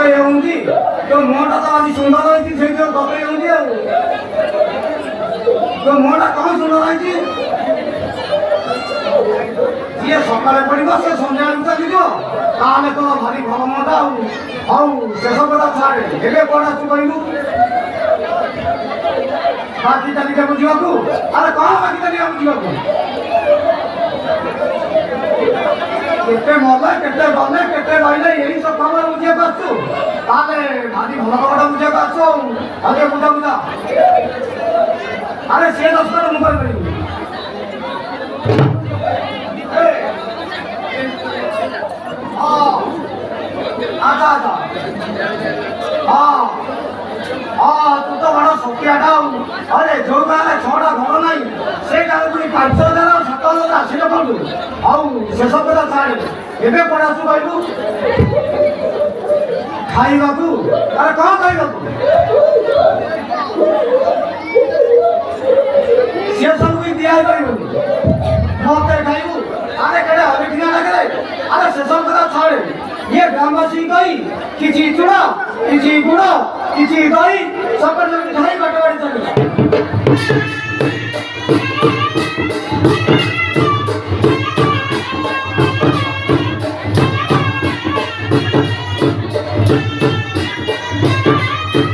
ତତେ ହଉଛି ତୋ ମୁହଁଟା ତ ଆଜି ସୁନ୍ଦର ହେଇଛି ସେଇଥିପାଇଁ ତତେ ହଉଛି ଆଉ ତୋ ମୁହଁଟା କଣ ସୁନ୍ଦର ହେଇଛି ଯିଏ ସକାଳେ ପଡ଼ିବ ସେ ସନ୍ଧ୍ୟାବେଳକୁ ଚାଲିଯିବ ତାହେଲେ ତୋର ଭାରି ଭଲ ମୁହଁଟା ଆଉ ହଉ ଶେଷ କଥା ଛାଡ଼େ ଏବେ କ'ଣ ତୁ କହିବୁ ବାକି ତାଲିକାକୁ ଯିବାକୁ ଆରେ କ'ଣ ବାକି ତାଲିକାକୁ ଯିବାକୁ କେତେ ମଲେ କେତେ ଗଲେ କେତେ ରହିଲେ ଏଇ ସବୁ ଖବର ବୁଝିବାକୁ ଆସୁଛୁ ତାହେଲେ ଭାରି ଭଲ ଖବରଟା ବୁଝିବାକୁ ଆସୁଛୁ ଆଉ ଟିକେ ବୁଝା ଆରେ ସିଏ 10 ଟଙ୍କା ମୁଁ କରିପାରିବି ଆଚ୍ଛା ଆଚ୍ଛା ହଁ ତୁ ତ ବଡ଼ ଶକ୍ତିଆଟା ଆଉ ଆରେ ଯୋଉ ଗାଁରେ 6ଟା ଘର ନାହିଁ ସେ ଗାଁରେ ପୁଣି 5,000 7,000 ଆସିଲେ କଲୁ ଆଉ ଶେଷ କଥା ଛାଡ଼େ ଏବେ କ'ଣ ଆସୁ କହିଲୁ ଖାଇବାକୁ ଆରେ କ'ଣ ଖାଇବାକୁ ସିଏ ସବୁ ବି ଦିଆ ହେଇପାରିବନି ମତେ ଖାଇବୁ ଆରେ କେଡ଼େ ଅଲିଠିଆ ଲାଗେ ଆରେ ଶେଷ କଥା ଛାଡ଼େ ये ग्रामवासी कही किसी चूड़ा किसी गुड़ किसी दही सब मिठाई बटवारी चली